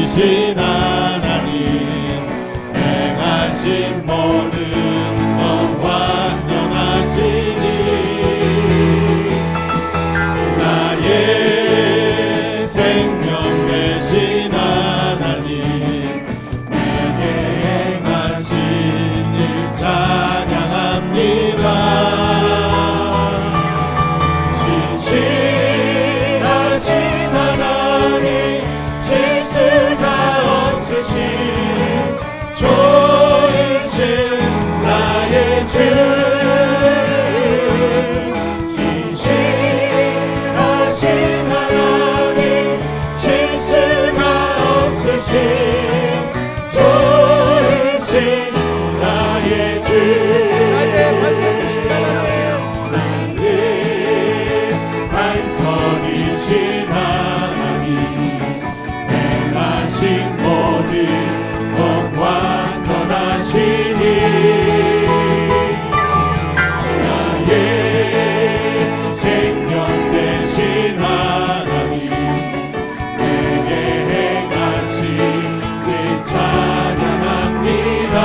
이신 하나님 행하신 모든 것 완전하시니 나의 생명 되신 하나님 내게 행하신 일 찬양합니다. 신실하신 하나님 실수가 없으신 좋으신 나의 주 신실하신 하나님 실수가 없으신 좋으신 나의 주 나의 반석이신 하나님 행하신 모든 것 완전하시니 나의 생명 되신 하나님 내게 행하신 일 찬양합니다.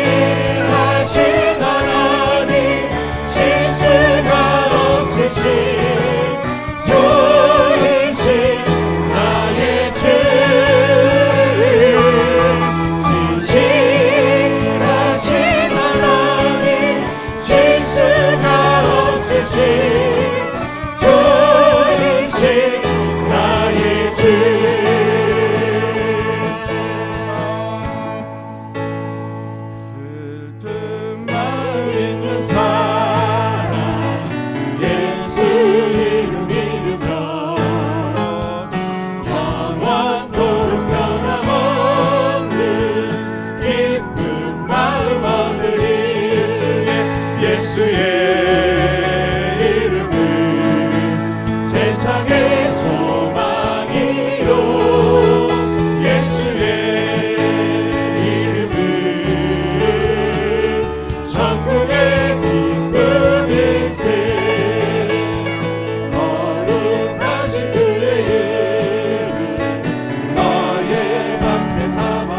신실하신 하나님 실수가 없으신 좋으신 나의 주 신실하신 하나님 실수가 없으신 좋으신 나의 주 슬픈 마음 있는 사람 예수 이름 믿으며 영원토록 변함없는 기쁜 마음 얻으리 예수의 이름은 세상의 소망이요 예수의 이름은 천국의 기쁨일세 거룩하신 주의 이름 너의 방패 삼아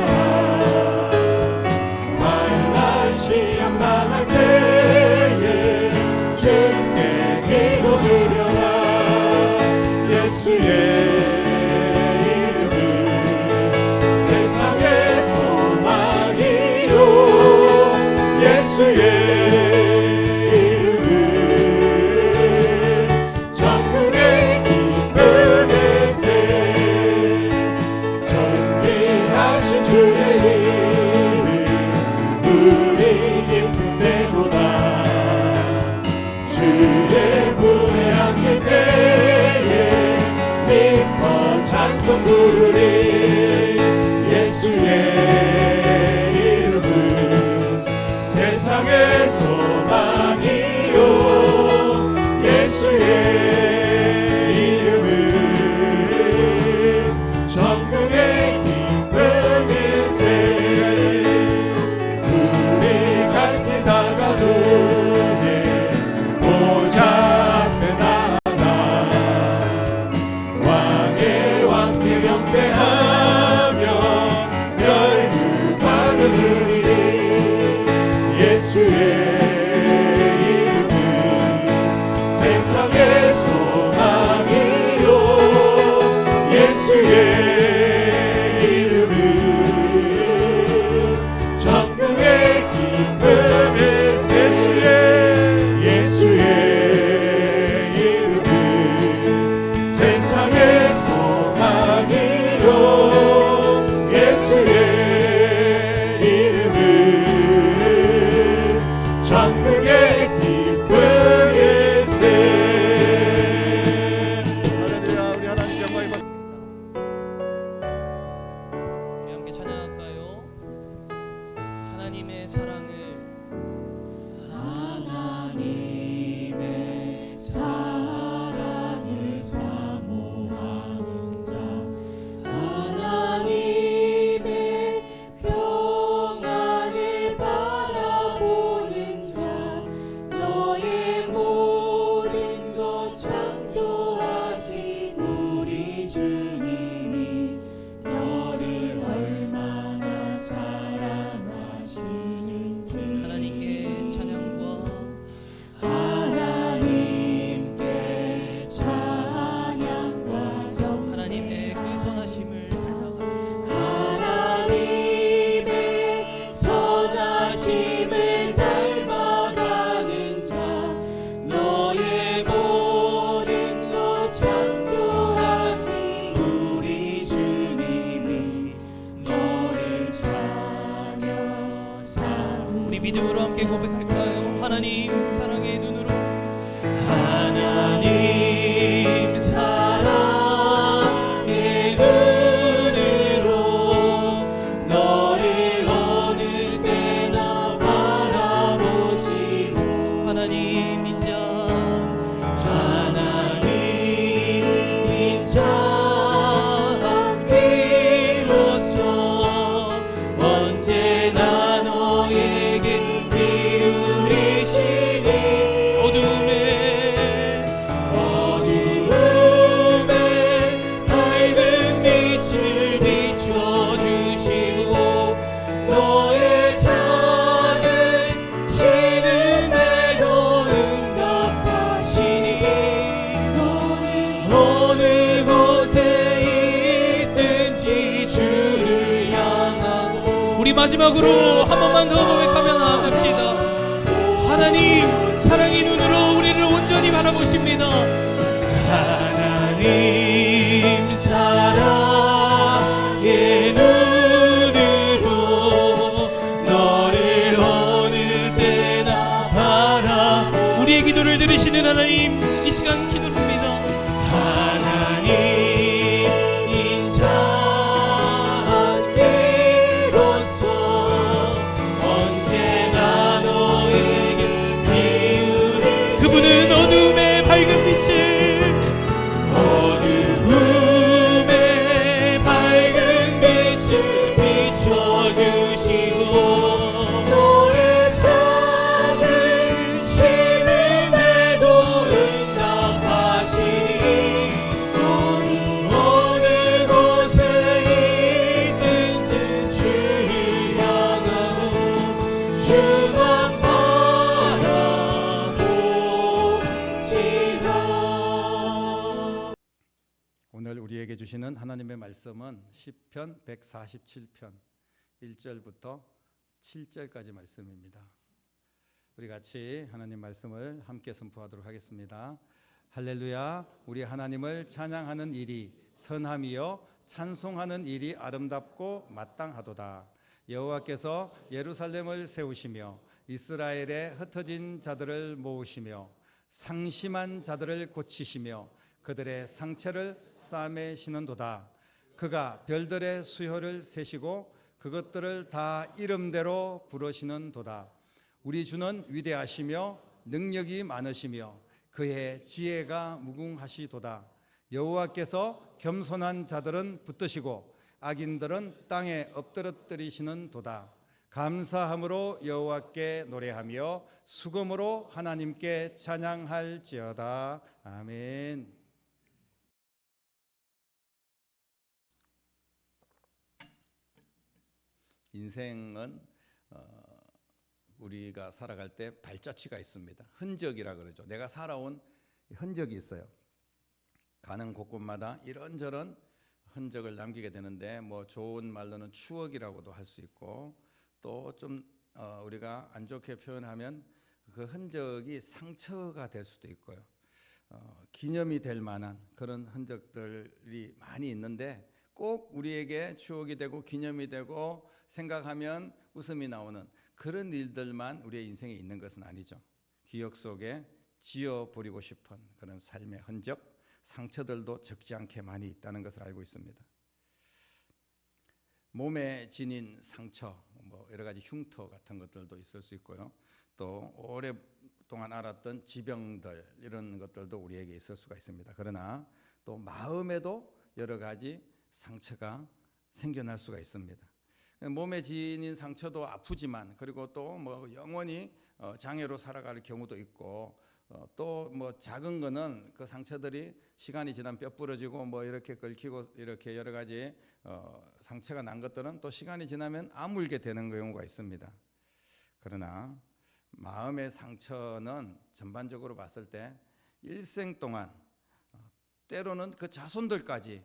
환난 시험 당할 때에 주께 기도드려라 예수의 이름은 세상의 소망이요 예수의 이름은 천국의 기쁨일세 존귀하신 주의 이름 우리 기쁨 되도다 주의 군에 안길 때에 기뻐 찬송 부르리 예수의 이름은 세상의 소망이요 예수의 이름은 천국의 기쁨일세 우리 갈 길 다가도 보좌 앞에 나아가 왕의 왕께 경배하며 열두 함께 고백할까요? 하나님 사랑의 눈으로, 하나님 사랑의 눈으로 너를 어느 때나 바라보시고 하나님 인자, 하나님 인자하기로써 언제나 너에게 기울이시니 어둠에 밝은 빛을 비춰주시고 너의 작은 신음에도 응답하시니 어느 곳에 있든지 주를 향하고. 우리 마지막으로 한 번만 더 고백하며 나아갑시다. 하나님 사랑의 눈으로 우리를 온전히 바라보십니다. 하나님 사랑의 눈으로 너를 어느 때나 바라. 우리의 기도를 들으시는 하나님, 이 시간 기도합니다. 하나님 인자하기로써 언제나 너에게 기울이. 그분은 어둠의 밝은 빛을, 어두움에 밝은 빛을 비춰주시고 너의 작은 신음에도 응답하시니 어느 곳에 있든지 주를 향하고 주만 바라봅시다. 오늘 우리에게 주시는 하나님의 말씀은 시편 147편 1절부터 7절까지 말씀입니다. 우리 같이 하나님 말씀을 함께 선포하도록 하겠습니다. 할렐루야. 우리 하나님을 찬양하는 일이 선함이요 찬송하는 일이 아름답고 마땅하도다. 여호와께서 예루살렘을 세우시며 이스라엘에 흩어진 자들을 모으시며 상심한 자들을 고치시며 그들의 상처를 싸매시는도다. 그가 별들의 수효를 세시고 그것들을 다 이름대로 부르시는도다. 우리 주는 위대하시며 능력이 많으시며 그의 지혜가 무궁하시도다. 여호와께서 겸손한 자들은 붙드시고 악인들은 땅에 엎드러뜨리시는도다. 감사함으로 여호와께 노래하며 수금으로 하나님께 찬양할지어다. 아멘. 인생은 우리가 살아갈 때 발자취가 있습니다. 흔적이라 그러죠. 내가 살아온 흔적이 있어요. 가는 곳곳마다 이런저런 흔적을 남기게 되는데, 뭐 좋은 말로는 추억이라고도 할 수 있고, 또 좀 우리가 안 좋게 표현하면 그 흔적이 상처가 될 수도 있고요. 기념이 될 만한 그런 흔적들이 많이 있는데, 꼭 우리에게 추억이 되고 기념이 되고 생각하면 웃음이 나오는 그런 일들만 우리의 인생에 있는 것은 아니죠. 기억 속에 지워버리고 싶은 그런 삶의 흔적, 상처들도 적지 않게 많이 있다는 것을 알고 있습니다. 몸에 지닌 상처, 뭐 여러 가지 흉터 같은 것들도 있을 수 있고요. 또 오랫동안 알았던 지병들, 이런 것들도 우리에게 있을 수가 있습니다. 그러나 또 마음에도 여러 가지 상처가 생겨날 수가 있습니다. 몸에 지닌 상처도 아프지만, 그리고 또 뭐 영원히 장애로 살아갈 경우도 있고, 또 뭐 작은 거는 그 상처들이 시간이 지나면 뼈 부러지고 뭐 이렇게 긁히고 이렇게 여러 가지 상처가 난 것들은 또 시간이 지나면 아물게 되는 경우가 있습니다. 그러나 마음의 상처는 전반적으로 봤을 때 일생 동안 때로는 그 자손들까지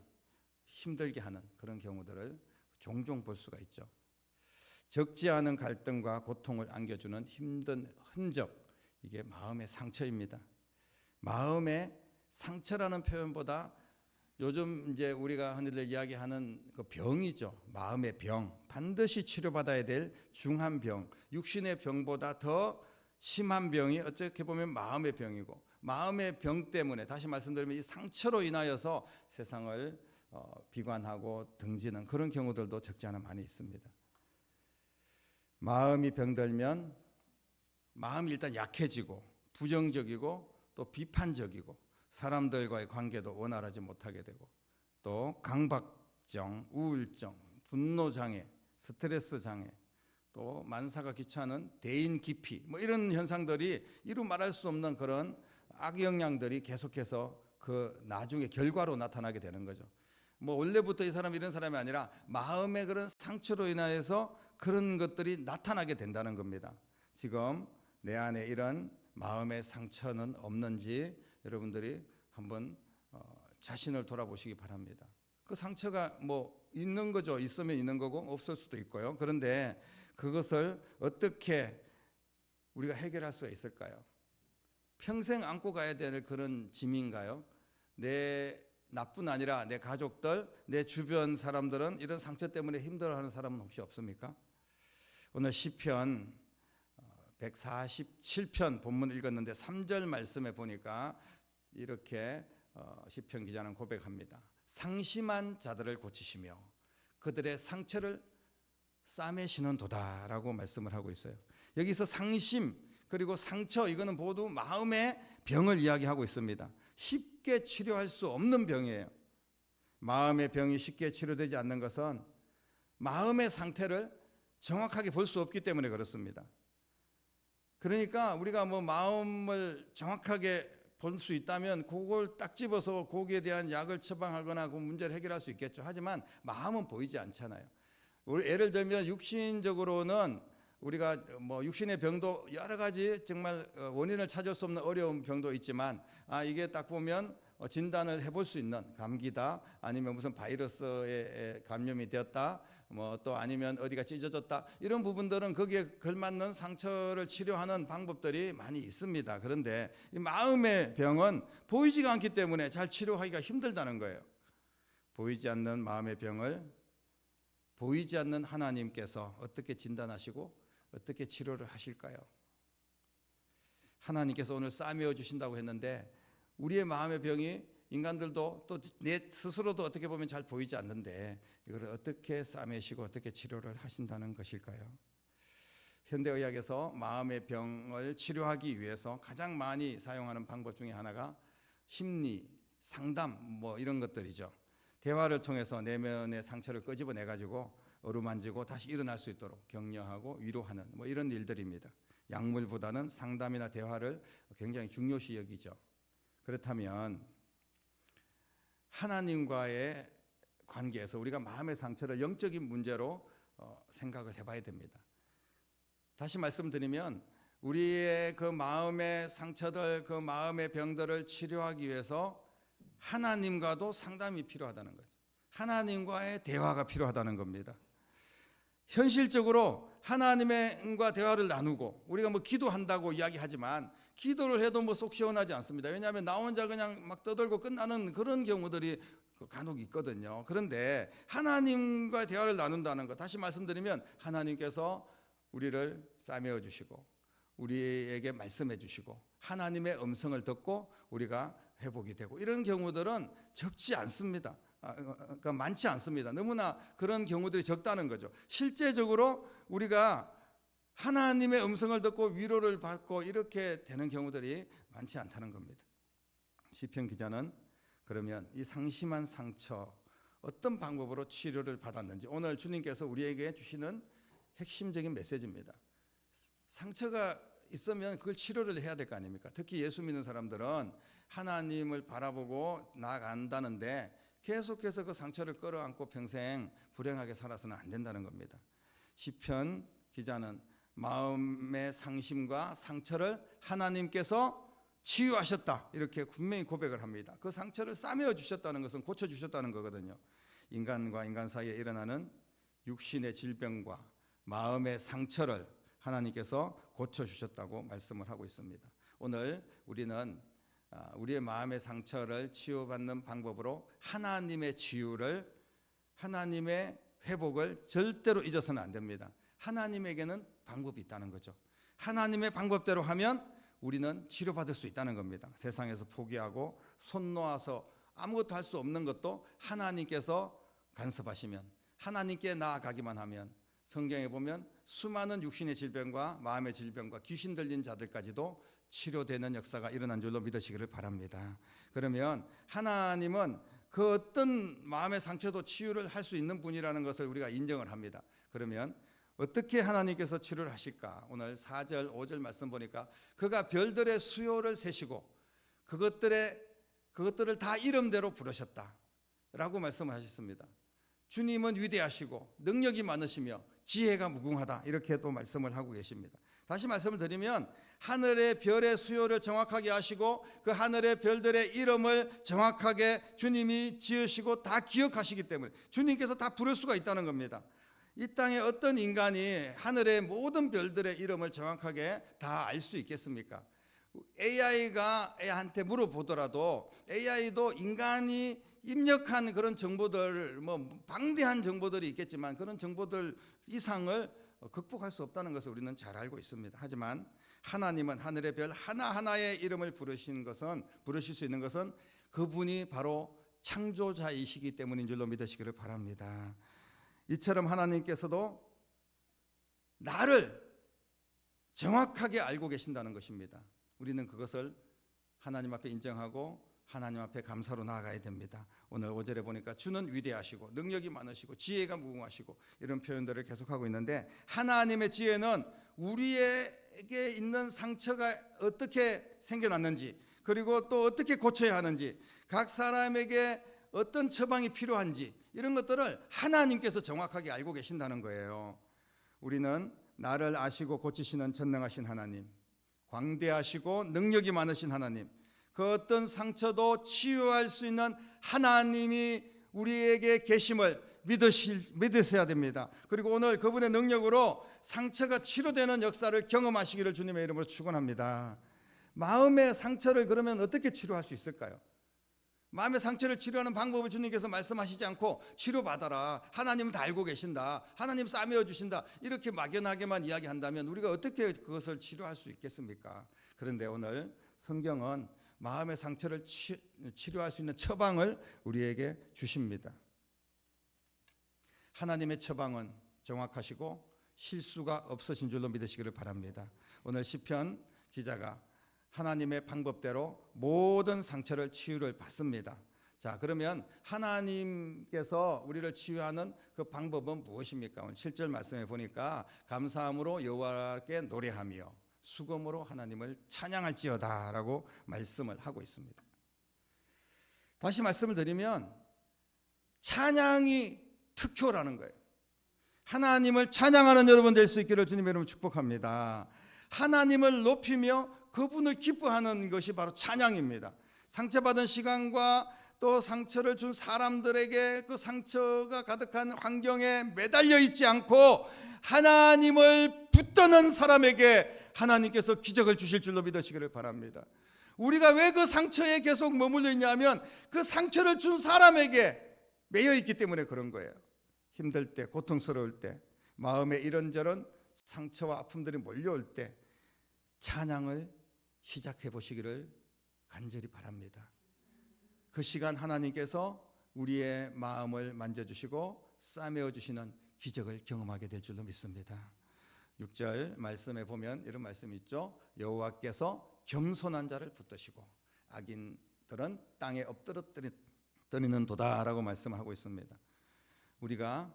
힘들게 하는 그런 경우들을 종종 볼 수가 있죠. 적지 않은 갈등과 고통을 안겨주는 힘든 흔적, 이게 마음의 상처입니다. 마음의 상처라는 표현보다 요즘 이제 우리가 흔히들 이야기하는 그 병이죠. 마음의 병. 반드시 치료받아야 될 중한 병. 육신의 병보다 더 심한 병이 어떻게 보면 마음의 병이고, 마음의 병 때문에 다시 말씀드리면 이 상처로 인하여서 세상을 비관하고 등지는 그런 경우들도 적지 않아 많이 있습니다. 마음이 병들면 마음이 일단 약해지고 부정적이고 또 비판적이고 사람들과의 관계도 원활하지 못하게 되고 또 강박증, 우울증, 분노장애, 스트레스장애, 또 만사가 귀찮은 대인 기피 뭐 이런 현상들이 이루 말할 수 없는 그런 악영향들이 계속해서 그 나중에 결과로 나타나게 되는 거죠. 뭐 원래부터 이 사람이 이런 사람이 아니라 마음의 그런 상처로 인하여서 그런 것들이 나타나게 된다는 겁니다. 지금 내 안에 이런 마음의 상처는 없는지 여러분들이 한번 자신을 돌아보시기 바랍니다. 그 상처가 뭐 있는 거죠. 있으면 있는 거고 없을 수도 있고요. 그런데 그것을 어떻게 우리가 해결할 수가 있을까요? 평생 안고 가야 될 그런 짐인가요? 나뿐 아니라 내 가족들, 내 주변 사람들은 이런 상처 때문에 힘들어하는 사람은 혹시 없습니까? 오늘 시편 147편 본문 읽었는데 3절 말씀에 보니까 이렇게 시편 기자는 고백합니다. 상심한 자들을 고치시며 그들의 상처를 싸매시는 도다라고 말씀을 하고 있어요. 여기서 상심 그리고 상처 이거는 모두 마음의 병을 이야기하고 있습니다. 쉽게 치료할 수 없는 병이에요. 마음의 병이 쉽게 치료되지 않는 것은 마음의 상태를 정확하게 볼 수 없기 때문에 그렇습니다. 그러니까 우리가 뭐 마음을 정확하게 볼 수 있다면 그걸 딱 집어서 거기에 대한 약을 처방하거나 그 문제를 해결할 수 있겠죠. 하지만 마음은 보이지 않잖아요. 예를 들면 육신적으로는 우리가 뭐 육신의 병도 여러 가지 정말 원인을 찾을 수 없는 어려운 병도 있지만 이게 딱 보면 진단을 해볼 수 있는 감기다 아니면 무슨 바이러스에 감염이 되었다 뭐 또 아니면 어디가 찢어졌다 이런 부분들은 거기에 걸맞는 상처를 치료하는 방법들이 많이 있습니다. 그런데 이 마음의 병은 보이지가 않기 때문에 잘 치료하기가 힘들다는 거예요. 보이지 않는 마음의 병을 보이지 않는 하나님께서 어떻게 진단하시고 어떻게 치료를 하실까요? 하나님께서 오늘 싸매어 주신다고 했는데 우리의 마음의 병이 인간들도 또 내 스스로도 어떻게 보면 잘 보이지 않는데 이걸 어떻게 싸매시고 어떻게 치료를 하신다는 것일까요? 현대의학에서 마음의 병을 치료하기 위해서 가장 많이 사용하는 방법 중에 하나가 심리, 상담 뭐 이런 것들이죠. 대화를 통해서 내면의 상처를 끄집어내 가지고 어루만지고 다시 일어날 수 있도록 격려하고 위로하는 뭐 이런 일들입니다. 약물보다는 상담이나 대화를 굉장히 중요시 여기죠. 그렇다면 하나님과의 관계에서 우리가 마음의 상처를 영적인 문제로 생각을 해봐야 됩니다. 다시 말씀드리면 우리의 그 마음의 상처들, 그 마음의 병들을 치료하기 위해서 하나님과도 상담이 필요하다는 거죠. 하나님과의 대화가 필요하다는 겁니다. 현실적으로 하나님과 대화를 나누고 우리가 뭐 기도한다고 이야기하지만 기도를 해도 뭐 속 시원하지 않습니다. 왜냐하면 나 혼자 그냥 막 떠들고 끝나는 그런 경우들이 간혹 있거든요. 그런데 하나님과 대화를 나눈다는 것, 다시 말씀드리면 하나님께서 우리를 싸매어 주시고 우리에게 말씀해 주시고 하나님의 음성을 듣고 우리가 회복이 되고 이런 경우들은 적지 않습니다. 그러니까 많지 않습니다. 너무나 그런 경우들이 적다는 거죠. 실제적으로 우리가 하나님의 음성을 듣고 위로를 받고 이렇게 되는 경우들이 많지 않다는 겁니다. 시편 기자는 그러면 이 상심한 상처 어떤 방법으로 치료를 받았는지 오늘 주님께서 우리에게 주시는 핵심적인 메시지입니다. 상처가 있으면 그걸 치료를 해야 될 거 아닙니까? 특히 예수 믿는 사람들은 하나님을 바라보고 나아간다는데 계속해서 그 상처를 끌어안고 평생 불행하게 살아서는 안 된다는 겁니다. 시편 기자는 마음의 상심과 상처를 하나님께서 치유하셨다 이렇게 분명히 고백을 합니다. 그 상처를 싸매어 주셨다는 것은 고쳐주셨다는 거거든요. 인간과 인간 사이에 일어나는 육신의 질병과 마음의 상처를 하나님께서 고쳐주셨다고 말씀을 하고 있습니다. 오늘 우리는 우리의 마음의 상처를 치유받는 방법으로 하나님의 치유를, 하나님의 회복을 절대로 잊어서는 안 됩니다. 하나님에게는 방법이 있다는 거죠. 하나님의 방법대로 하면 우리는 치료받을 수 있다는 겁니다. 세상에서 포기하고 손 놓아서 아무것도 할 수 없는 것도 하나님께서 간섭하시면, 하나님께 나아가기만 하면, 성경에 보면 수많은 육신의 질병과 마음의 질병과 귀신 들린 자들까지도 치료되는 역사가 일어난 줄로 믿으시기를 바랍니다. 그러면 하나님은 그 어떤 마음의 상처도 치유를 할 수 있는 분이라는 것을 우리가 인정을 합니다. 그러면 어떻게 하나님께서 치료를 하실까? 오늘 4절 5절 말씀 보니까 그가 별들의 수요를 세시고 그것들을 다 이름대로 부르셨다 라고 말씀을 하셨습니다. 주님은 위대하시고 능력이 많으시며 지혜가 무궁하다, 이렇게 또 말씀을 하고 계십니다. 다시 말씀을 드리면 하늘의 별의 수요를 정확하게 하시고 그 하늘의 별들의 이름을 정확하게 주님이 지으시고 다 기억하시기 때문에 주님께서 다 부를 수가 있다는 겁니다. 이 땅에 어떤 인간이 하늘의 모든 별들의 이름을 정확하게 다 알 수 있겠습니까? AI가 애한테 물어보더라도 AI도 인간이 입력한 그런 정보들, 방대한 정보들이 있겠지만 그런 정보들 이상을 극복할 수 없다는 것을 우리는 잘 알고 있습니다. 하지만 하나님은 하늘의 별 하나하나의 이름을 부르실 수 있는 것은 그분이 바로 창조자이시기 때문인 줄로 믿으시기를 바랍니다. 이처럼 하나님께서도 나를 정확하게 알고 계신다는 것입니다. 우리는 그것을 하나님 앞에 인정하고 하나님 앞에 감사로 나아가야 됩니다. 오늘 5절에 보니까 주는 위대하시고 능력이 많으시고 지혜가 무궁하시고 이런 표현들을 계속하고 있는데, 하나님의 지혜는 우리에게 있는 상처가 어떻게 생겨났는지, 그리고 또 어떻게 고쳐야 하는지, 각 사람에게 어떤 처방이 필요한지, 이런 것들을 하나님께서 정확하게 알고 계신다는 거예요. 우리는 나를 아시고 고치시는 전능하신 하나님, 광대하시고 능력이 많으신 하나님, 그 어떤 상처도 치유할 수 있는 하나님이 우리에게 계심을 믿으셔야 됩니다. 그리고 오늘 그분의 능력으로 상처가 치료되는 역사를 경험하시기를 주님의 이름으로 축원합니다. 마음의 상처를 그러면 어떻게 치료할 수 있을까요? 마음의 상처를 치료하는 방법을 주님께서 말씀하시지 않고 치료받아라, 하나님은 다 알고 계신다, 하나님 싸매어 주신다, 이렇게 막연하게만 이야기한다면 우리가 어떻게 그것을 치료할 수 있겠습니까? 그런데 오늘 성경은 마음의 상처를 치료할 수 있는 처방을 우리에게 주십니다. 하나님의 처방은 정확하시고 실수가 없으신 줄로 믿으시기를 바랍니다. 오늘 시편 기자가 하나님의 방법대로 모든 상처를 치유를 받습니다. 자, 그러면 하나님께서 우리를 치유하는 그 방법은 무엇입니까? 오늘 7절 말씀에 보니까 감사함으로 여호와께 노래하며 수금으로 하나님을 찬양할지어다 라고 말씀을 하고 있습니다. 다시 말씀을 드리면 찬양이 특효라는 거예요. 하나님을 찬양하는 여러분 될 수 있기를 주님의 이름으로 축복합니다. 하나님을 높이며 그분을 기뻐하는 것이 바로 찬양입니다. 상처받은 시간과 또 상처를 준 사람들에게 그 상처가 가득한 환경에 매달려 있지 않고 하나님을 붙드는 사람에게 하나님께서 기적을 주실 줄로 믿으시기를 바랍니다. 우리가 왜 그 상처에 계속 머물러 있냐면 그 상처를 준 사람에게 매여 있기 때문에 그런 거예요. 힘들 때, 고통스러울 때, 마음에 이런저런 상처와 아픔들이 몰려올 때 찬양을 시작해 보시기를 간절히 바랍니다. 그 시간 하나님께서 우리의 마음을 만져주시고 싸매어 주시는 기적을 경험하게 될 줄로 믿습니다. 6절 말씀에 보면 이런 말씀이 있죠. 여호와께서 겸손한 자를 붙드시고 악인들은 땅에 엎드러뜨리는 도다라고 말씀하고 있습니다. 우리가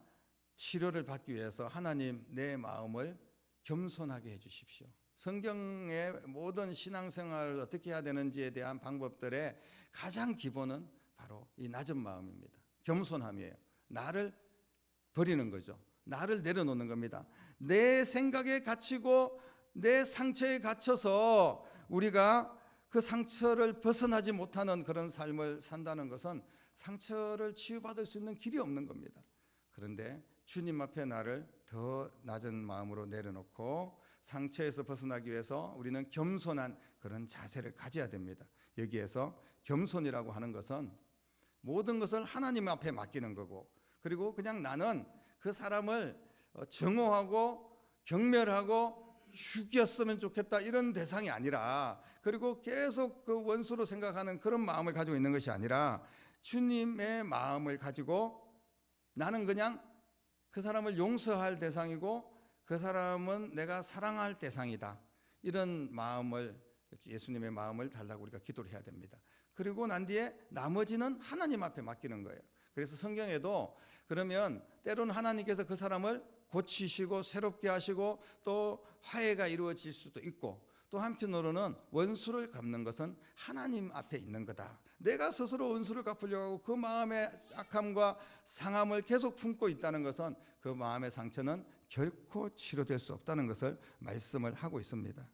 치료를 받기 위해서 하나님 내 마음을 겸손하게 해주십시오. 성경의 모든 신앙생활을 어떻게 해야 되는지에 대한 방법들의 가장 기본은 바로 이 낮은 마음입니다. 겸손함이에요. 나를 버리는 거죠. 나를 내려놓는 겁니다. 내 생각에 갇히고 내 상처에 갇혀서 우리가 그 상처를 벗어나지 못하는 그런 삶을 산다는 것은 상처를 치유받을 수 있는 길이 없는 겁니다. 그런데 주님 앞에 나를 더 낮은 마음으로 내려놓고 상처에서 벗어나기 위해서 우리는 겸손한 그런 자세를 가져야 됩니다. 여기에서 겸손이라고 하는 것은 모든 것을 하나님 앞에 맡기는 거고, 그리고 그냥 나는 그 사람을 정오하고 경멸하고 죽였으면 좋겠다 이런 대상이 아니라, 그리고 계속 그 원수로 생각하는 그런 마음을 가지고 있는 것이 아니라 주님의 마음을 가지고 나는 그냥 그 사람을 용서할 대상이고 그 사람은 내가 사랑할 대상이다, 이런 마음을, 예수님의 마음을 달라고 우리가 기도를 해야 됩니다. 그리고 난 뒤에 나머지는 하나님 앞에 맡기는 거예요. 그래서 성경에도 그러면 때로는 하나님께서 그 사람을 고치시고 새롭게 하시고 또 화해가 이루어질 수도 있고, 또 한편으로는 원수를 갚는 것은 하나님 앞에 있는 거다. 내가 스스로 원수를 갚으려고 하고 그 마음의 악함과 상함을 계속 품고 있다는 것은 그 마음의 상처는 결코 치료될 수 없다는 것을 말씀을 하고 있습니다.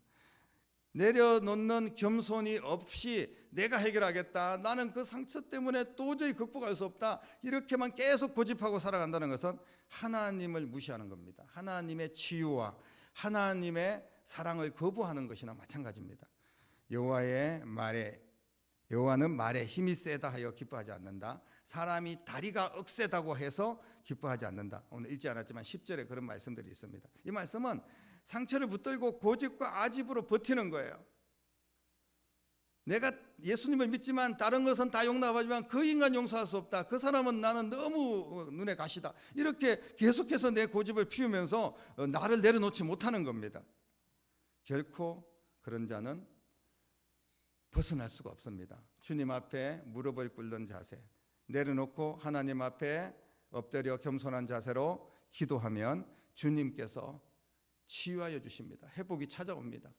내려놓는 겸손이 없이 내가 해결하겠다, 나는 그 상처 때문에 도저히 극복할 수 없다, 이렇게만 계속 고집하고 살아간다는 것은 하나님을 무시하는 겁니다. 하나님의 치유와 하나님의 사랑을 거부하는 것이나 마찬가지입니다. 여호와는 말에 힘이 세다 하여 기뻐하지 않는다. 사람이 다리가 억세다고 해서 기뻐하지 않는다. 오늘 읽지 않았지만 10절에 그런 말씀들이 있습니다. 이 말씀은 상처를 붙들고 고집과 아집으로 버티는 거예요. 내가 예수님을 믿지만 다른 것은 다 용납하지만 그 인간 용서할 수 없다, 그 사람은 나는 너무 눈에 가시다, 이렇게 계속해서 내 고집을 피우면서 나를 내려놓지 못하는 겁니다. 결코 그런 자는 벗어날 수가 없습니다. 주님 앞에 무릎을 꿇는 자세, 내려놓고 하나님 앞에 엎드려 겸손한 자세로 기도하면 주님께서 치유하여 주십니다. 회복이 찾아옵니다.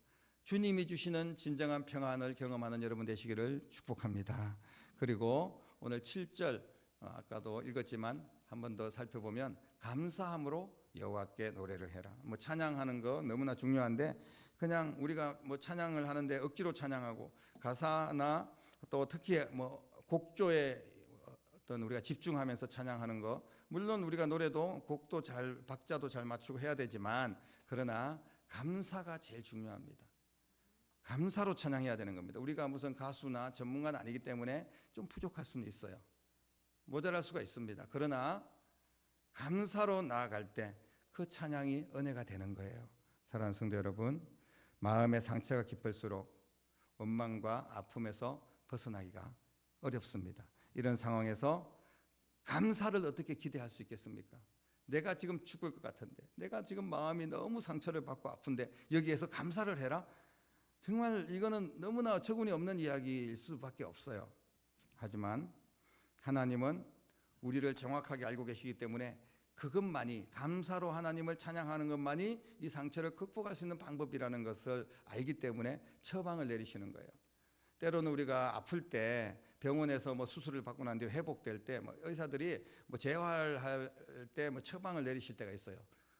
주님이 주시는 진정한 평안을 경험하는 여러분 되시기를 축복합니다. 그리고 오늘 7절 아까도 읽었지만 한 번 더 살펴보면 감사함으로 여호와께 노래를 해라. 뭐 찬양하는 거 너무나 중요한데 그냥 우리가 뭐 찬양을 하는데 억지로 찬양하고 가사나 또 특히 뭐 곡조에 어떤 우리가 집중하면서 찬양하는 거, 물론 우리가 노래도 곡도 잘 박자도 잘 맞추고 해야 되지만 그러나 감사가 제일 중요합니다. 감사로 찬양해야 되는 겁니다. 우리가 무슨 가수나 전문가는 아니기 때문에 좀 부족할 수는 있어요. 모자랄 수가 있습니다. 그러나 감사로 나아갈 때 그 찬양이 은혜가 되는 거예요. 사랑하는 성도 여러분, 마음의 상처가 깊을수록 원망과 아픔에서 벗어나기가 어렵습니다. 이런 상황에서 감사를 어떻게 기대할 수 있겠습니까? 내가 지금 죽을 것 같은데, 내가 지금 마음이 너무 상처를 받고 아픈데 여기에서 감사를 해라? 정말 이거는 너무나 어처구니 없는 이야기일 수밖에 없어요. 하지만 하나님은 우리를 정확하게 알고 계시기 때문에 그것만이, 감사로 하나님을 찬양하는 것만이 이 상처를 극복할 수 있는 방법이라는 것을 알기 때문에 처방을 내리시는 거예요. 때로는 우리가 아플 때 병원에서 뭐 수술을 받고 난 뒤에 회복될 때 뭐 의사들이 뭐 재활할 때 뭐 처방을 내리실 때가 있어요.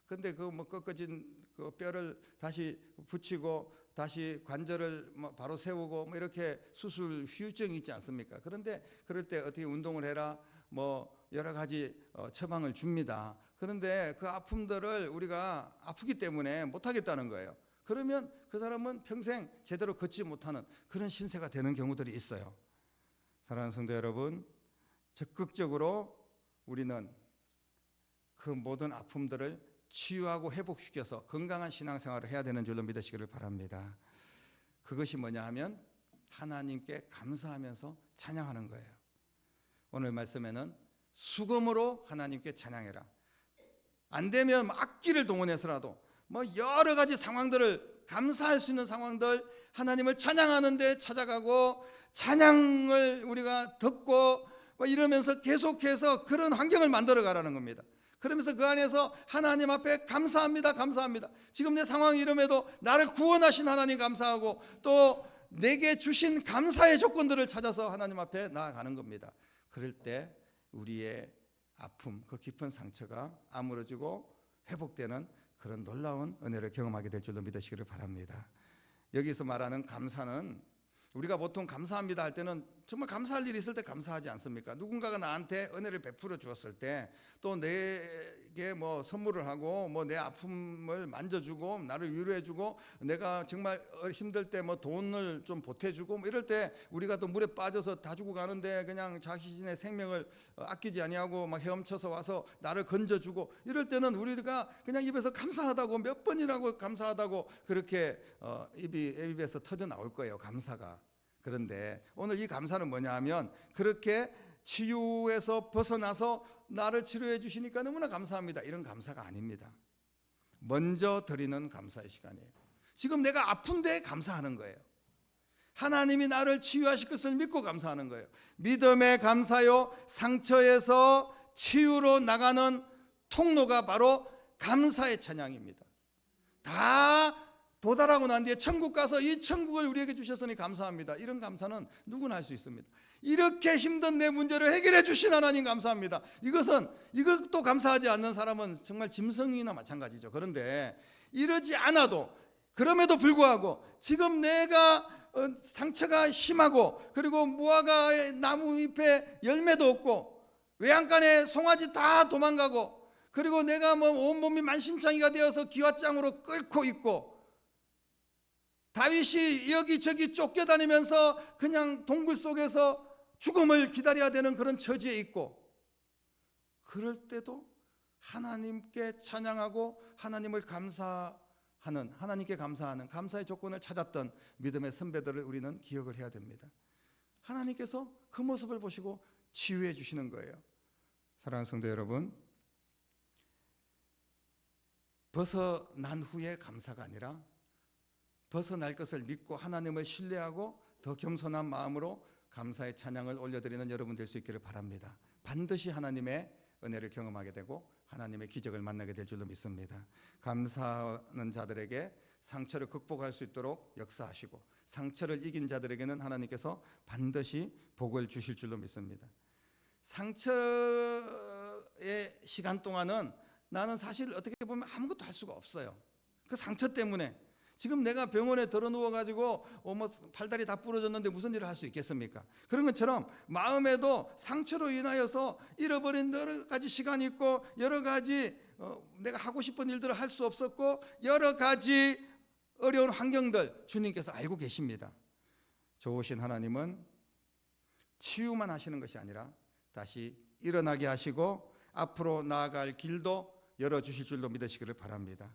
근데 그 뭐 꺾어진 그 뼈를 다시 붙이고 다시 관절을 뭐 바로 세우고 뭐 이렇게 수술 후유증이 있지 않습니까? 그런데 그럴 때 어떻게 운동을 해라, 뭐 여러 가지 처방을 줍니다. 그런데 그 아픔들을 우리가 아프기 때문에 못 하겠다는 거예요. 그러면 그 사람은 평생 제대로 걷지 못하는 그런 신세가 되는 경우들이 있어요. 사랑하는 성도 여러분, 적극적으로 우리는 그 모든 아픔들을 치유하고 회복시켜서 건강한 신앙생활을 해야 되는 줄로 믿으시기를 바랍니다. 그것이 뭐냐 하면 하나님께 감사하면서 찬양하는 거예요. 오늘 말씀에는 수금으로 하나님께 찬양해라. 안 되면 악기를 동원해서라도 뭐 여러 가지 상황들을, 감사할 수 있는 상황들, 하나님을 찬양하는 데 찾아가고 찬양을 우리가 듣고 뭐 이러면서 계속해서 그런 환경을 만들어 가라는 겁니다. 그러면서 그 안에서 하나님 앞에 감사합니다, 감사합니다. 지금 내 상황이 이름에도 나를 구원하신 하나님 감사하고 또 내게 주신 감사의 조건들을 찾아서 하나님 앞에 나아가는 겁니다. 그럴 때 우리의 아픔, 그 깊은 상처가 아물어지고 회복되는 그런 놀라운 은혜를 경험하게 될 줄로 믿으시기를 바랍니다. 여기서 말하는 감사는 우리가 보통 감사합니다 할 때는 정말 감사할 일이 있을 때 감사하지 않습니까? 누군가가 나한테 은혜를 베풀어 주었을 때, 또 내게 뭐 선물을 하고 뭐 내 아픔을 만져주고 나를 위로해주고, 내가 정말 힘들 때 뭐 돈을 좀 보태주고 뭐 이럴 때, 우리가 또 물에 빠져서 다 죽고 가는데 그냥 자신의 생명을 아끼지 아니하고 막 헤엄쳐서 와서 나를 건져주고, 이럴 때는 우리가 그냥 입에서 감사하다고, 몇 번이라고 감사하다고 그렇게 입에서 터져 나올 거예요, 감사가. 그런데 오늘 이 감사는 뭐냐 하면, 그렇게 치유에서 벗어나서 나를 치료해 주시니까 너무나 감사합니다, 이런 감사가 아닙니다. 먼저 드리는 감사의 시간이에요. 지금 내가 아픈데 감사하는 거예요. 하나님이 나를 치유하실 것을 믿고 감사하는 거예요. 믿음의 감사요, 상처에서 치유로 나가는 통로가 바로 감사의 찬양입니다. 다 도달하고 난 뒤에 천국 가서 이 천국을 우리에게 주셨으니 감사합니다, 이런 감사는 누구나 할 수 있습니다. 이렇게 힘든 내 문제를 해결해 주신 하나님 감사합니다. 이것도 감사하지 않는 사람은 정말 짐승이나 마찬가지죠. 그런데 이러지 않아도, 그럼에도 불구하고 지금 내가 상처가 심하고, 그리고 무화과의 나무 잎에 열매도 없고, 외양간에 송아지 다 도망가고, 그리고 내가 뭐 온몸이 만신창이가 되어서 기왓장으로 끓고 있고, 다윗이 여기저기 쫓겨다니면서 그냥 동굴 속에서 죽음을 기다려야 되는 그런 처지에 있고, 그럴 때도 하나님께 찬양하고 하나님을 감사하는, 하나님께 감사하는 감사의 조건을 찾았던 믿음의 선배들을 우리는 기억을 해야 됩니다. 하나님께서 그 모습을 보시고 치유해 주시는 거예요. 사랑하는 성도 여러분, 벗어난 후에 감사가 아니라 벗어날 것을 믿고 하나님을 신뢰하고 더 겸손한 마음으로 감사의 찬양을 올려드리는 여러분 될 수 있기를 바랍니다. 반드시 하나님의 은혜를 경험하게 되고 하나님의 기적을 만나게 될 줄로 믿습니다. 감사하는 자들에게 상처를 극복할 수 있도록 역사하시고, 상처를 이긴 자들에게는 하나님께서 반드시 복을 주실 줄로 믿습니다. 상처의 시간 동안은 나는 사실 어떻게 보면 아무것도 할 수가 없어요. 그 상처 때문에. 지금 내가 병원에 들어 누워가지고 뭐 팔다리 다 부러졌는데 무슨 일을 할 수 있겠습니까? 그런 것처럼 마음에도 상처로 인하여서 잃어버린 여러 가지 시간이 있고, 여러 가지 내가 하고 싶은 일들을 할 수 없었고, 여러 가지 어려운 환경들 주님께서 알고 계십니다. 좋으신 하나님은 치유만 하시는 것이 아니라 다시 일어나게 하시고 앞으로 나아갈 길도 열어주실 줄로 믿으시기를 바랍니다.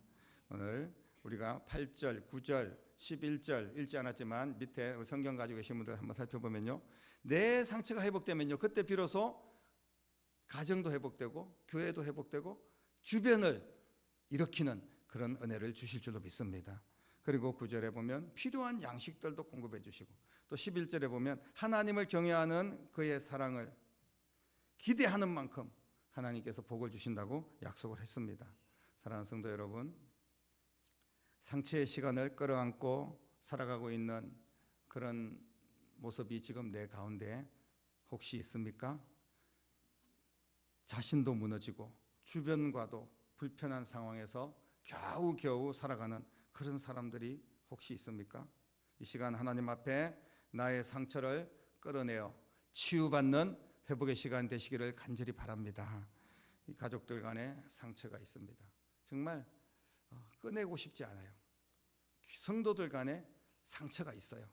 오늘 우리가 8절, 9절, 11절 읽지 않았지만 밑에 성경 가지고 계신 분들 한번 살펴보면요, 내 상처가 회복되면요, 그때 비로소 가정도 회복되고 교회도 회복되고 주변을 일으키는 그런 은혜를 주실 줄로 믿습니다. 그리고 9절에 보면 필요한 양식들도 공급해 주시고, 또 11절에 보면 하나님을 경외하는 그의 사랑을 기대하는 만큼 하나님께서 복을 주신다고 약속을 했습니다. 사랑하는 성도 여러분, 상처의 시간을 끌어안고 살아가고 있는 그런 모습이 지금 내 가운데 혹시 있습니까? 자신도 무너지고 주변과도 불편한 상황에서 겨우겨우 살아가는 그런 사람들이 혹시 있습니까? 이 시간 하나님 앞에 나의 상처를 끌어내어 치유받는 회복의 시간 되시기를 간절히 바랍니다. 이 가족들 간에 상처가 있습니다. 정말 꺼내고 싶지 않아요. 성도들 간에 상처가 있어요.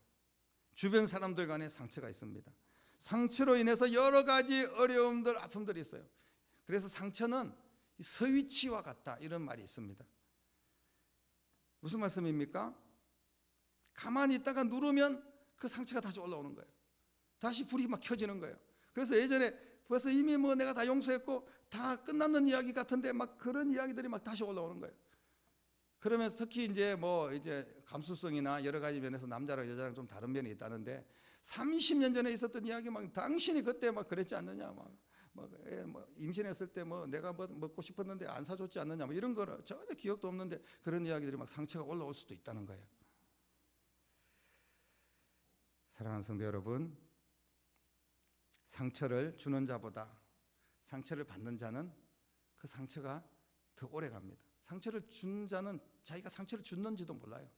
주변 사람들 간에 상처가 있습니다. 상처로 인해서 여러 가지 어려움들, 아픔들이 있어요. 그래서 상처는 서위치와 같다, 이런 말이 있습니다. 무슨 말씀입니까? 가만히 있다가 누르면 그 상처가 다시 올라오는 거예요. 다시 불이 막 켜지는 거예요. 그래서 예전에 벌써 이미 뭐 내가 다 용서했고 다 끝났는 이야기 같은데 막 그런 이야기들이 막 다시 올라오는 거예요. 그러면서 특히 이제 감수성이나 여러 가지 면에서 남자랑 여자랑 좀 다른 면이 있다는데, 30년 전에 있었던 이야기 막 당신이 그때 막 그랬지 않느냐, 임신했을 때 내가 먹고 싶었는데 안 사줬지 않느냐, 이런 거를 전혀 기억도 없는데 그런 이야기들이 막 상처가 올라올 수도 있다는 거예요. 사랑하는 성도 여러분, 상처를 주는 자보다 상처를 받는 자는 그 상처가 더 오래 갑니다. 상처를 준 자는 자기가 상처를 줬는지도 몰라요.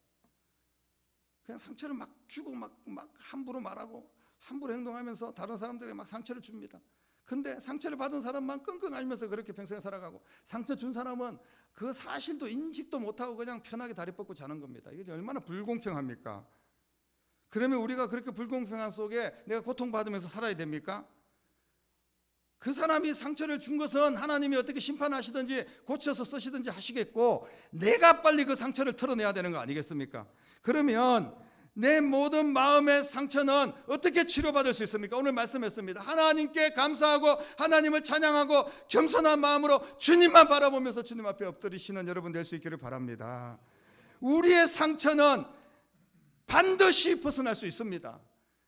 그냥 상처를 막 주고 막 함부로 말하고 함부로 행동하면서 다른 사람들에게 막 상처를 줍니다. 근데 상처를 받은 사람만 끙끙 앓으면서 그렇게 평생을 살아가고, 상처 준 사람은 그 사실도 인식도 못하고 그냥 편하게 다리 뻗고 자는 겁니다. 이게 얼마나 불공평합니까? 그러면 우리가 그렇게 불공평함 속에 내가 고통받으면서 살아야 됩니까? 그 사람이 상처를 준 것은 하나님이 어떻게 심판하시든지 고쳐서 쓰시든지 하시겠고, 내가 빨리 그 상처를 털어내야 되는 거 아니겠습니까? 그러면 내 모든 마음의 상처는 어떻게 치료받을 수 있습니까? 오늘 말씀했습니다. 하나님께 감사하고 하나님을 찬양하고 겸손한 마음으로 주님만 바라보면서 주님 앞에 엎드리시는 여러분 될 수 있기를 바랍니다. 우리의 상처는 반드시 벗어날 수 있습니다.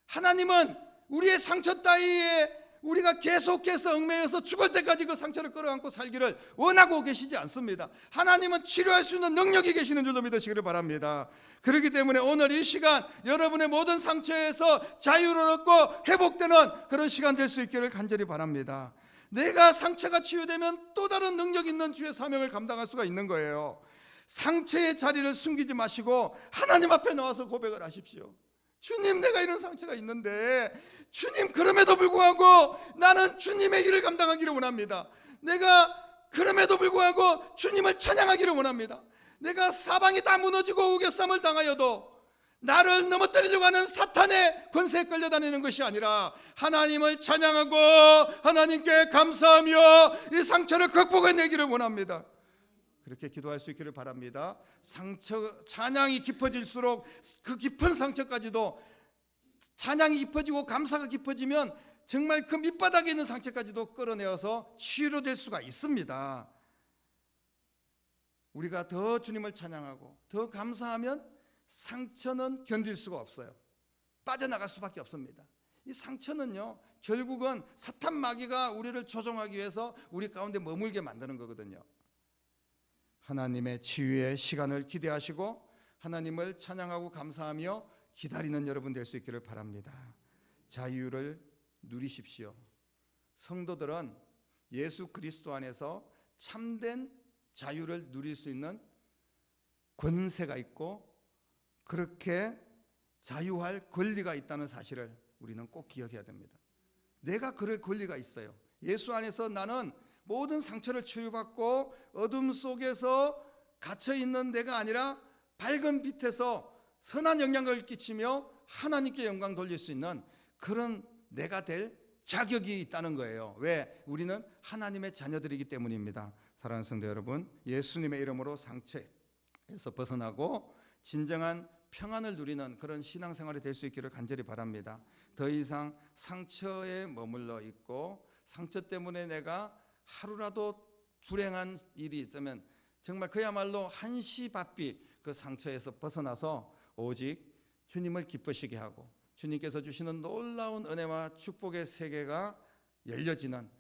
하나님은 우리의 상처 따위에 우리가 계속해서 얽매여서 죽을 때까지 그 상처를 끌어안고 살기를 원하고 계시지 않습니다. 하나님은 치료할 수 있는 능력이 계시는 줄로 믿으시기를 바랍니다. 그렇기 때문에 오늘 이 시간 여러분의 모든 상처에서 자유를 얻고 회복되는 그런 시간 될 수 있기를 간절히 바랍니다. 내가 상처가 치유되면 또 다른 능력 있는 주의 사명을 감당할 수가 있는 거예요. 상처의 자리를 숨기지 마시고 하나님 앞에 나와서 고백을 하십시오. 주님, 내가 이런 상처가 있는데 주님, 그럼에도 불구하고 나는 주님의 일을 감당하기를 원합니다. 내가 그럼에도 불구하고 주님을 찬양하기를 원합니다. 내가 사방이 다 무너지고 우겨쌈을 당하여도 나를 넘어뜨리려고 하는 사탄의 권세에 끌려다니는 것이 아니라 하나님을 찬양하고 하나님께 감사하며 이 상처를 극복해내기를 원합니다. 그렇게 기도할 수 있기를 바랍니다. 찬양이 깊어질수록 그 깊은 상처까지도, 찬양이 깊어지고 감사가 깊어지면 정말 그 밑바닥에 있는 상처까지도 끌어내어서 치유될 수가 있습니다. 우리가 더 주님을 찬양하고 더 감사하면 상처는 견딜 수가 없어요. 빠져나갈 수밖에 없습니다. 이 상처는요, 결국은 사탄 마귀가 우리를 조종하기 위해서 우리 가운데 머물게 만드는 거거든요. 하나님의 치유의 시간을 기대하시고 하나님을 찬양하고 감사하며 기다리는 여러분 될 수 있기를 바랍니다. 자유를 누리십시오. 성도들은 예수 그리스도 안에서 참된 자유를 누릴 수 있는 권세가 있고 그렇게 자유할 권리가 있다는 사실을 우리는 꼭 기억해야 됩니다. 내가 그럴 권리가 있어요. 예수 안에서 나는 모든 상처를 치유받고 어둠 속에서 갇혀있는 내가 아니라 밝은 빛에서 선한 영향을 끼치며 하나님께 영광 돌릴 수 있는 그런 내가 될 자격이 있다는 거예요. 왜? 우리는 하나님의 자녀들이기 때문입니다. 사랑하는 성도 여러분, 예수님의 이름으로 상처에서 벗어나고 진정한 평안을 누리는 그런 신앙생활이 될 수 있기를 간절히 바랍니다. 더 이상 상처에 머물러 있고 상처 때문에 내가 하루라도 불행한 일이 있으면 정말 그야말로 한시바삐 그 상처에서 벗어나서 오직 주님을 기쁘시게 하고 주님께서 주시는 놀라운 은혜와 축복의 세계가 열려지는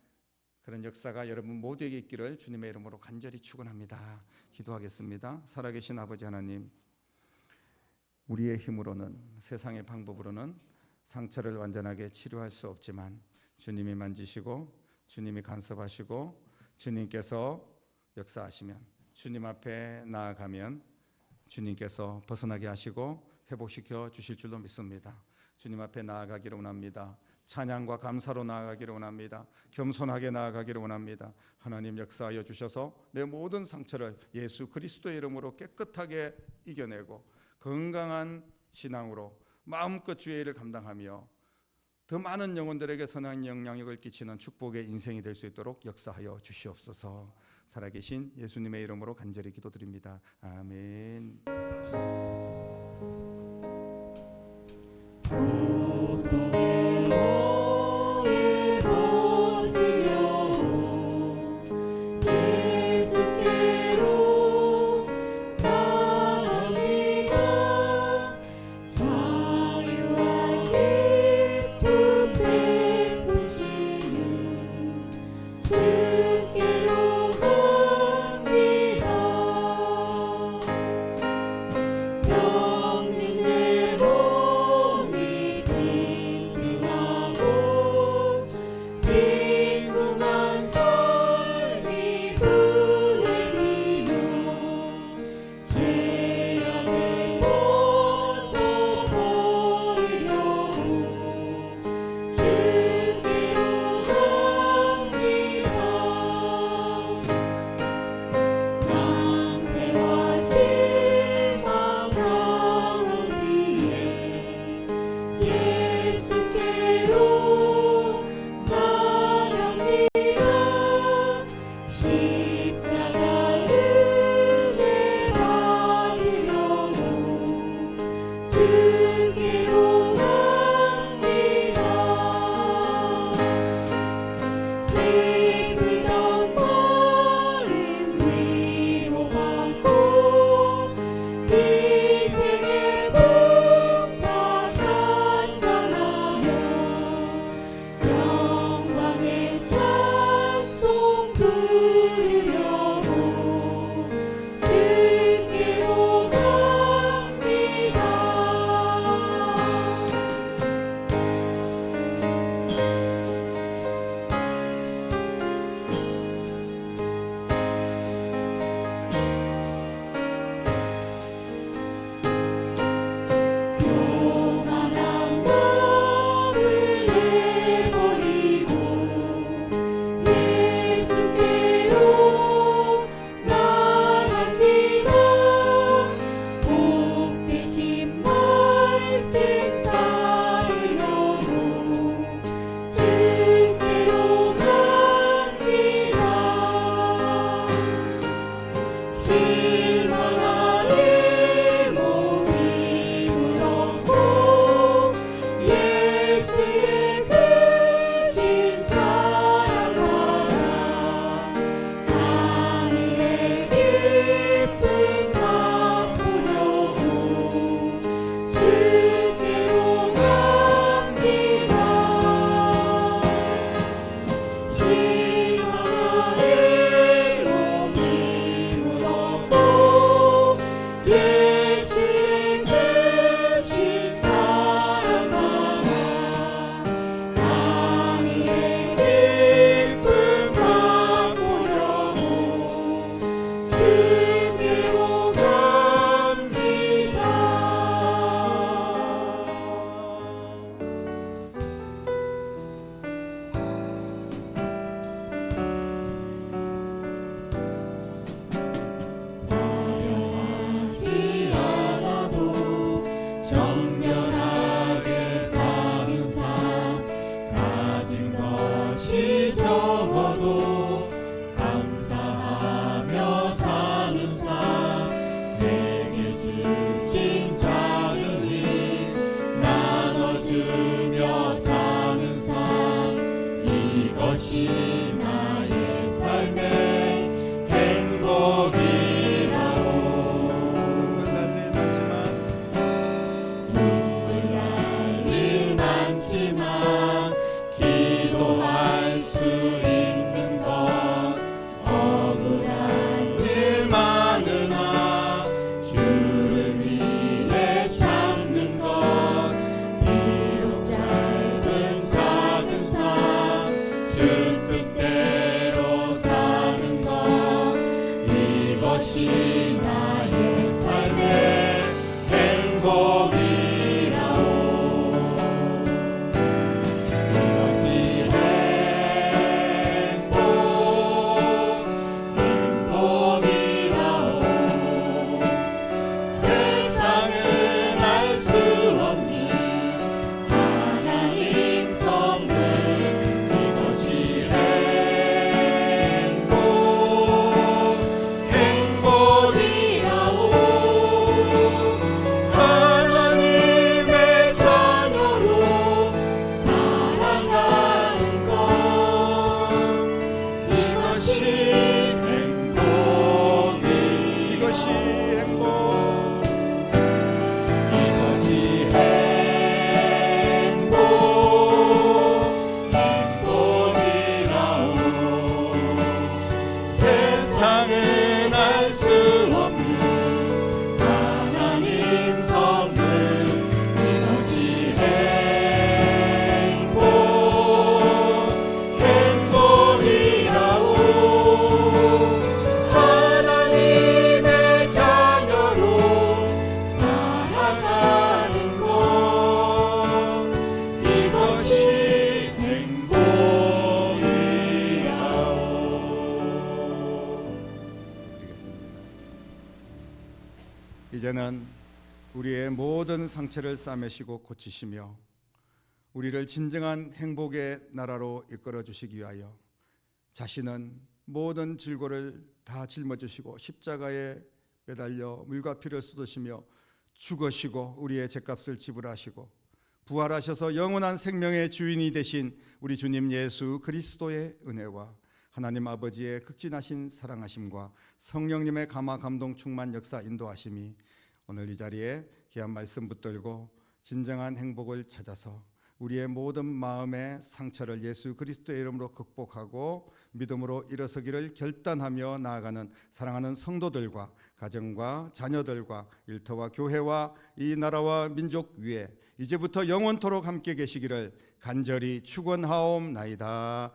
그런 역사가 여러분 모두에게 있기를 주님의 이름으로 간절히 축원합니다. 기도하겠습니다. 살아계신 아버지 하나님, 우리의 힘으로는, 세상의 방법으로는 상처를 완전하게 치료할 수 없지만 주님이 만지시고 주님이 간섭하시고 주님께서 역사하시면, 주님 앞에 나아가면 주님께서 벗어나게 하시고 회복시켜 주실 줄로 믿습니다. 주님 앞에 나아가기를 원합니다. 찬양과 감사로 나아가기를 원합니다. 겸손하게 나아가기를 원합니다. 하나님 역사하여 주셔서 내 모든 상처를 예수 그리스도의 이름으로 깨끗하게 이겨내고 건강한 신앙으로 마음껏 주의 일을 감당하며 더 많은 영혼들에게 선한 영향력을 끼치는 축복의 인생이 될 수 있도록 역사하여 주시옵소서. 살아계신 예수님의 이름으로 간절히 기도드립니다. 아멘. 영님 내 몸이 세상은 알 수 없는 하나님 선물 이것이 행복이라오. 하나님의 자녀로 살아가는 것 이것이 행복이라오. 드리겠습니다. 이제는 우리의 모든 상처를 싸매시고 고치시며 우리를 진정한 행복의 나라로 이끌어 주시기 위하여 자신은 모든 질고를 다 짊어지시고 십자가에 매달려 물과 피를 쏟으시며 죽으시고 우리의 죄값을 지불하시고 부활하셔서 영원한 생명의 주인이 되신 우리 주님 예수 그리스도의 은혜와 하나님 아버지의 극진하신 사랑하심과 성령님의 감화 감동 충만 역사 인도하심이 오늘 이 자리에 귀한 말씀 붙들고 진정한 행복을 찾아서 우리의 모든 마음의 상처를 예수 그리스도의 이름으로 극복하고 믿음으로 일어서기를 결단하며 나아가는 사랑하는 성도들과 가정과 자녀들과 일터와 교회와 이 나라와 민족 위에 이제부터 영원토록 함께 계시기를 간절히 축원하옵나이다.